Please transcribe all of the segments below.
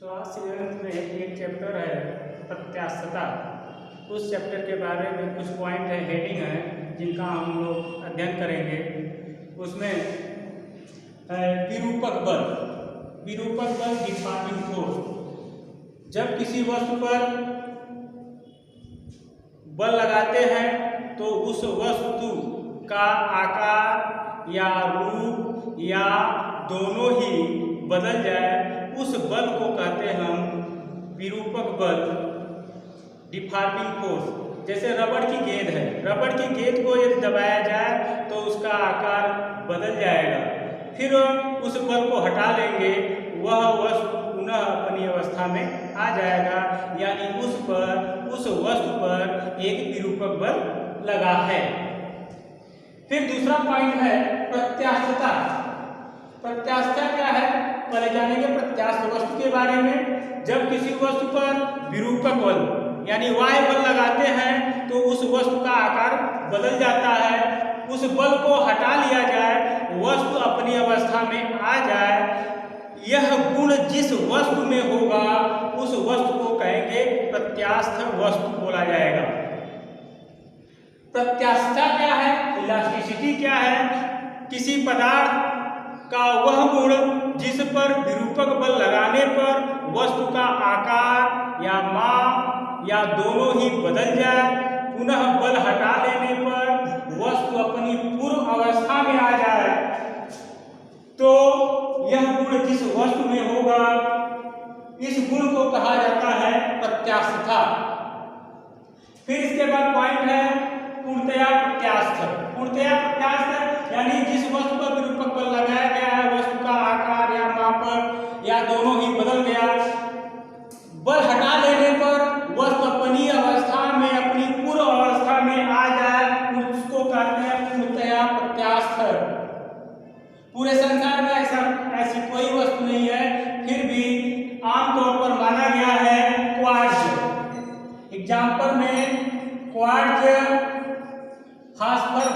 Class 11th में एक chapter है प्रत्यास्थता। उस चैप्टर के बारे में कुछ पॉइंट है, हेडिंग है, जिनका हम लोग अध्ययन करेंगे। उसमें विरूपक बल। विरूपक बल डिफॉर्मिंग फोर्स। जब किसी वस्तु पर बल लगाते हैं तो उस वस्तु का आकार या रूप या दोनों ही बदल जाए, उस बल को कहते हैं हम विरूपक बल, डिफॉर्मिंग फोर्स। जैसे रबड़ की गेंद है, रबड़ की गेंद को यदि दबाया जाए तो उसका आकार बदल जाएगा, फिर उस बल को हटा लेंगे, वह वस्तु पुनः अपनी अवस्था में आ जाएगा, यानी उस वस्तु पर एक विरूपक बल लगा है। फिर दूसरा पॉइंट है प्रत्यास्थता। प्रत्यास्थता क्या है? पहले जानेंगे प्रत्यास्थ वस्तु के बारे में। जब किसी वस्तु पर विरूपक बल यानी वाह्य बल लगाते हैं तो उस वस्तु का आकार बदल जाता है, उस बल को हटा लिया जाए, वस्तु अपनी अवस्था में आ जाए, यह गुण जिस वस्तु में होगा उस वस्तु को कहेंगे प्रत्यास्थ वस्तु बोला जाएगा। प्रत्यास्थता क्या है? इलास्टिसिटी क्या है? किसी पदार्थ का वह गुण जिस पर विरूपक बल लगाने पर वस्तु का आकार या माप या दोनों ही बदल जाए, पुनः बल हटा लेने पर वस्तु अपनी पूर्व अवस्था में आ जाए, तो यह गुण जिस वस्तु में होगा इस गुण को कहा जाता है प्रत्यास्थता। फिर इसके बाद पॉइंट है पूर्णतया प्रत्यास्थ। पूर्णतया प्रत्यास्थ यानी जिस वस्तु पर विरूपक बल लगाया गया है, वस्तु का आकार या माप या दोनों ही बदल गया, बल हटा लेने पर वस्तु अपनी अवस्था में, अपनी पूर्व अवस्था में आ जाए, उसको कहते हैं पूर्णतया प्रत्यास्थ। पूरे संसार में ऐसी कोई वस्तु नहीं है, फिर भी आमतौर पर माना गया है क्वार्ट्ज। एग्जाम्पल में क्वार्ट्ज, फास्फर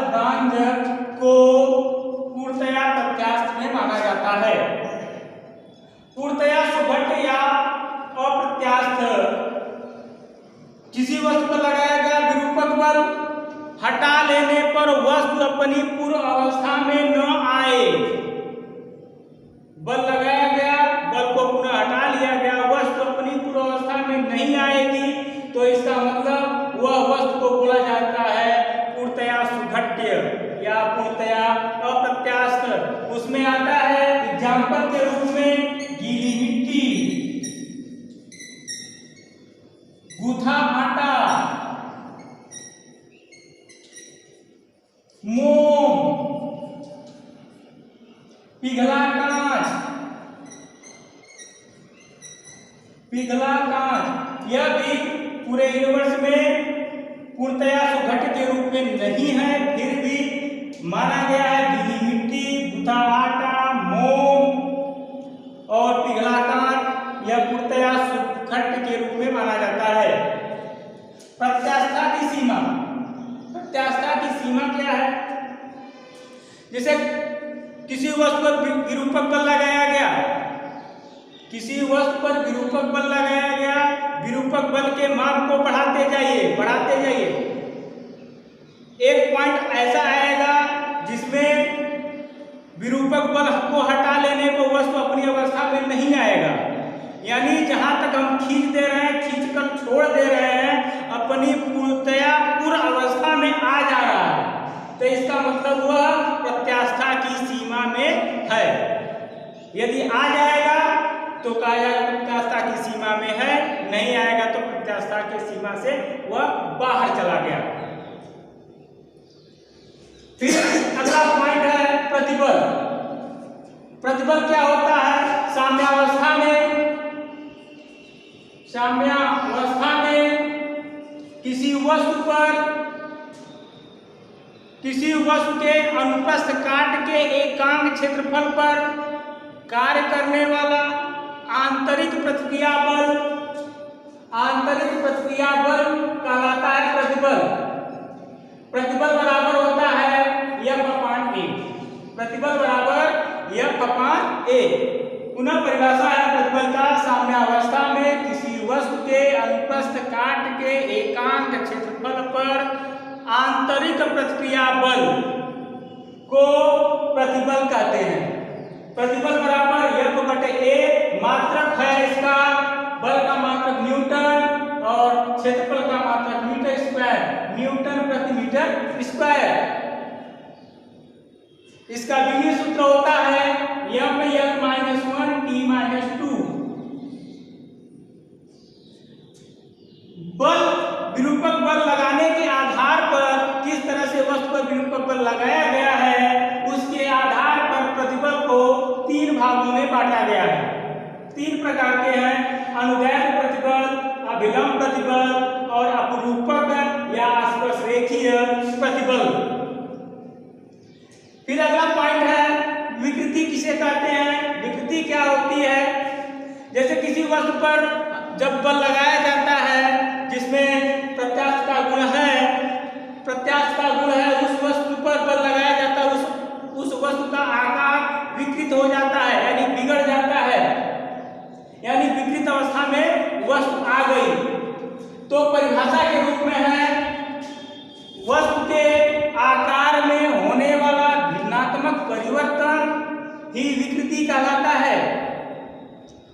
ब्रांज को पूर्णतया प्रत्यास्थ में माना जाता है। पूर्णतया सुघट्य या अप्रत्यास्थ, किसी वस्तु पर लगाया गया विरूपक बल हटा लेने पर वस्तु अपनी पूर्व अवस्था में न आए। बल लगाया गया, बल को पुनः हटा लिया गया, वस्तु अपनी पूर्व अवस्था में नहीं आएगी, तो इसका मतलब वह वस्तु को बोला जाता है पूर्णतया सुघट्य या पूर्णतया अप्रत्यास्थ। उसमें आता है एग्जाम्पल के रूप में गीली मिट्टी, गूथा आटा, मोम, पिघला कांच, यह भी पूरे यूनिवर्स में पूर्णतया सुघट्य के रूप में नहीं है, फिर भी माना गया है गीली मिट्टी, गूथा आटा, मोम और पिघला कांच, यह पूर्णतया सुघट्य के रूप में माना जाता है। प्रत्यास्थता की सीमा। प्रत्यास्थता की सीमा क्या है? जैसे किसी वस्तु पर विरूपक बल लगाया गया, किसी वस्तु पर विरूपक बल लगाया गया, विरूपक बल के मान को बढ़ाते जाइए। एक पॉइंट ऐसा आएगा जिसमें विरूपक बल को हटा लेने पर वस्तु अपनी अवस्था में नहीं आएगा, यानी जहां तक हम खींच दे रहे हैं, खींच कर छोड़ दे रहे हैं, अपनी पूर्णतया पूर्व अवस्था में आ जा रहा है, तो इसका मतलब वह प्रत्यास्थता की सीमा में है। यदि आ जाएगा तो कहा जाएगा प्रत्यास्थता की सीमा में है, नहीं आएगा तो प्रत्यास्थता की सीमा से वह बाहर चला गया। फिर अगला पॉइंट है प्रतिबल। प्रतिबल क्या होता है? साम्यावस्था में किसी वस्तु के अनुप्रस्थ काट के एकांक क्षेत्रफल पर कार्य करने वाला आंतरिक प्रतिक्रिया बल कहलाता है प्रतिबल। प्रतिबल बराबर होता है F/A। प्रतिबल बराबर F अपान A। पुनः परिभाषा है प्रतिबल का, साम्यावस्था में किसी वस्तु के अनुप्रस्थ काट के एकांक क्षेत्रफल पर आंतरिक प्रतिक्रिया बल को प्रतिबल कहते हैं। प्रतिबल बराबर F बटे A, मात्रक है इसका, बल का मात्रक न्यूटन और क्षेत्रफल का मात्रक मीटर स्क्वायर, न्यूटन प्रति मीटर स्क्वायर। इसका बीजीय सूत्र होता है F(L-1 T-2)। बल, विरूपक बल लगाने के आधार पर किस तरह से वस्तु पर विरूपक बल लगाया गया है, उसके आधार पर प्रतिबल को 3 भागों में बांटा गया है। 3 प्रकार के हैं, अनुदैर्ध्य प्रतिबल, अभिलंब प्रतिबल और अपरूपक या स्पर्शरेखीय प्रतिबल। फिर अगला पॉइंट है विकृति किसे कहते हैं। विकृति क्या होती है, जैसे किसी वस्तु पर जब बल लगाया जाता है जिसमें प्रत्यास्थता गुण है, प्रत्यास्थता गुण है, उस वस्तु पर बल लगाया जाता है, उस वस्तु का आकार विकृत हो जाता है, यानी बिगड़ जाता है, यानी विकृत अवस्था में वस्तु आ गई। तो परिभाषा के रूप में है वस्तु के आकार में होने वाला भिन्नात्मक परिवर्तन ही विकृति कहलाता है।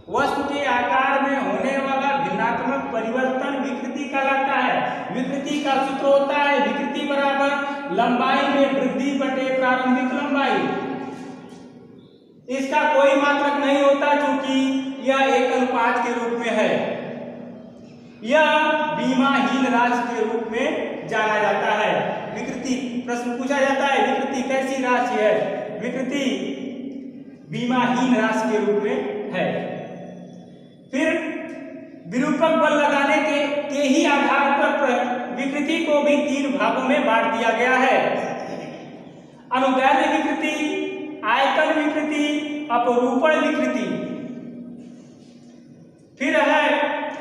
वस्तु के आकार में होने वाला भिन्नात्मक परिवर्तन विकृति कहलाता है। विकृति का सूत्र होता है विकृति बराबर लंबाई में वृद्धि बटे प्रारंभिक लंबाई। इसका कोई मात्रक नहीं होता क्योंकि यह एक अनुपात के रूप में है। यह बीमाहीन राशि के रूप में जाना जाता है। विकृति, प्रश्न पूछा जाता है विकृति कैसी राशि है, विकृति बीमाहीन राशि के रूप में है। फिर विरूपक बल लगाने के ही आधार पर विकृति को भी 3 भागों में बांट दिया गया है। अनुदैर्ध्य विकृति, आयतन विकृति, अपरूपण विकृति। फिर है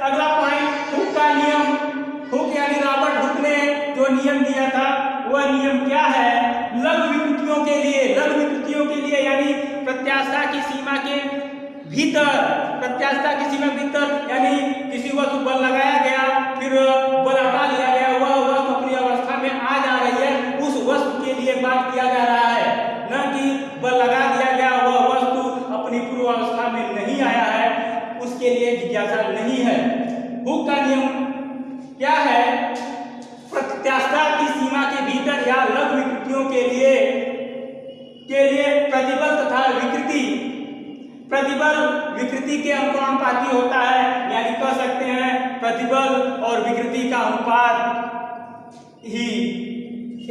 अगला पॉइंट हुक का नियम। हुक यानी रॉबर्ट हुक ने जो नियम दिया था वह नियम क्या है, लघु विकृतियों के लिए, लघु विकृतियों के लिए यानी प्रत्यास्थता की सीमा के भीतर, प्रत्यास्थता की सीमा भीतर यानी किसी वस्तु बल लगाया गया फिर बल हटा लिया गया, वह वस्तु अपनी अवस्था में आ जा रही है, उस वस्तु के लिए बात किया जा रहा है, न कि बल लगा दिया गया वह वस्तु अपनी पूर्व अवस्था में नहीं आया है, उसके लिए जिज्ञासा नहीं है। हुक का नियम क्या है, प्रत्यास्थता की सीमा के भीतर या लघु विकृतियों के लिए प्रतिबल तथा विकृति, प्रतिबल विकृति के अनुपाती होता है, यानी कह सकते हैं प्रतिबल और विकृति का अनुपात ही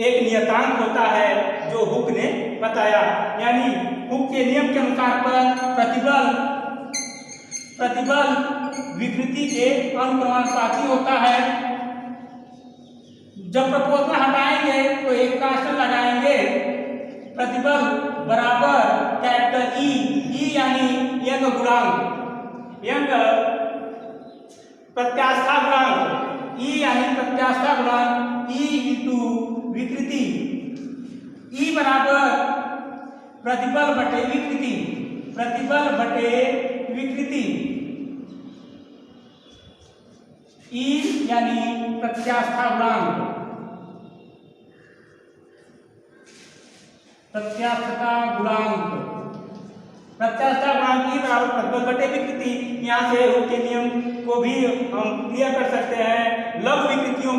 एक नियतांक होता है जो हुक ने बताया। यानी हुक के नियम के अनुसार पर प्रतिबल विकृति के अनुपाती होता है। जब प्रपोजल हटाएंगे तो एक कांस्टेंट लगाएंगे, प्रतिबल बराबर कैपिटल ई यानी यंग गुणांक, यंग प्रत्यास्था गुणांक, ई यानी प्रत्यास्था गुणांक, ई इंटू विकृति, ई बराबर प्रतिबल बटे विकृति, प्रतिबल बटे विकृति, ई यानी प्रत्यास्था गुणांक, प्रत्यास्थता गुणांक, प्रत्यास्थता गुणांक ई बराबर प्रतिबल बटे विकृति। यहाँ से हुक के नियम को भी हम क्लियर कर सकते हैं। लघु विकृतियों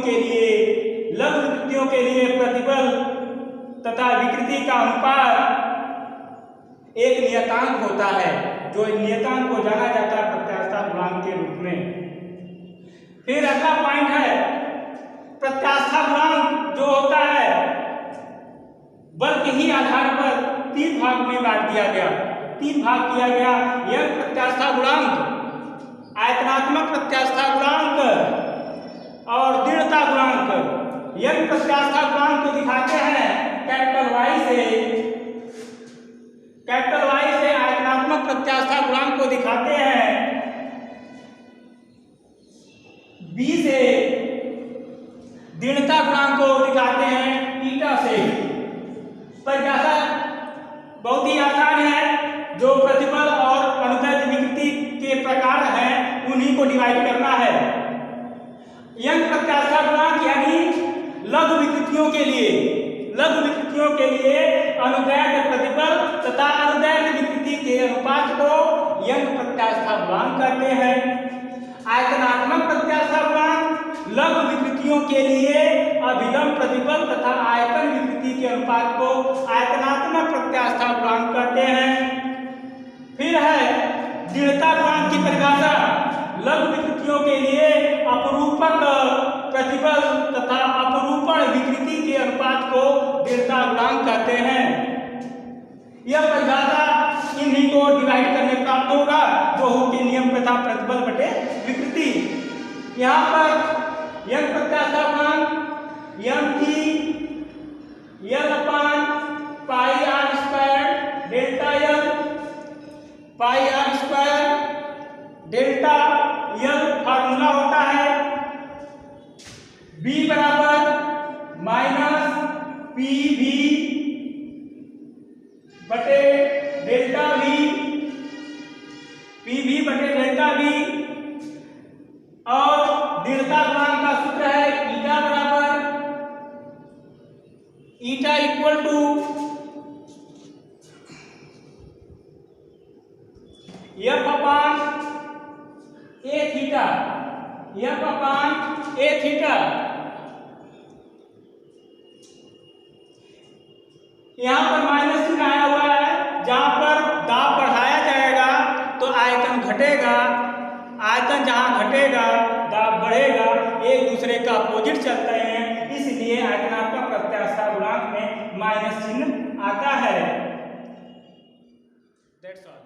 के लिए प्रतिबल तथा विकृति का अनुपात एक नियतांक होता है, जो नियतांक को जाना जाता है प्रत्यास्थता गुणांक के रूप में। फिर अगला पॉइंट है प्रत्यास्था गुणांक जो होता है बल के ही आधार पर 3 भाग में बांट दिया गया, 3 भाग किया गया। यह प्रत्यास्था गुणांक, आयतनात्मक प्रत्यास्था गुणांक और दृढ़ता गुणांक। यह प्रत्यास्था गुणांक को दिखाते हैं कैपिटल वाई से आयतनात्मक प्रत्यास्था गुणांक को दिखाते हैं बी से, दृढ़ता गुणांक को दिखाते हैं ईटा से। परिभाषा बहुत ही आसान है, लघु विकृतियों के लिए अनुदैर्ध्य प्रतिबल तथा अनुदैर्ध्य विकृति के अनुपात को यंग प्रत्यास्था गुणांक कहते हैं। आयतनात्मक प्रत्यास्था गुणांक लघु विकृतियों के लिए अभिलंब प्रतिबल तथा आयतन विकृति के अनुपात को आयतनात्मक प्रत्यास्था गुणांक कहते हैं। फिर है दृढ़ता गुणांक की परिभाषा। लघु विकृतियों के लिए अपरूपक प्रतिबल तथा अपरूपण विकृति के अनुपात को दृढ़ता गुणांक कहते हैं। यह परिभाषा इन्हीं को डिवाइड करने प्राप्त होगा, जो हो के नियम तथा प्रतिबल बटे विकृति। यहाँ पर यंग प्रत्यास्था गुणांक यम की L upon pi R square delta L pi R square delta L formula होता है बी बराबर माइनस पी वी बटे डेल्टा वी, पी वी बटे डेल्टा वी। और दृढ़ता गुणांक का सूत्र है ईटा बराबर eta equal to F upon A theta, F upon A theta. यहाँ पर माइनस चिन्ह आया हुआ है, जहाँ पर दाब बढ़ाया जाएगा तो आयतन घटेगा, आयतन जहाँ घटेगा दाब बढ़ेगा, एक दूसरे का अपोजिट चलते हैं, इसलिए आयतनात्मक प्रत्यास्था गुणांक में माइनस चिन्ह आता है। That's all.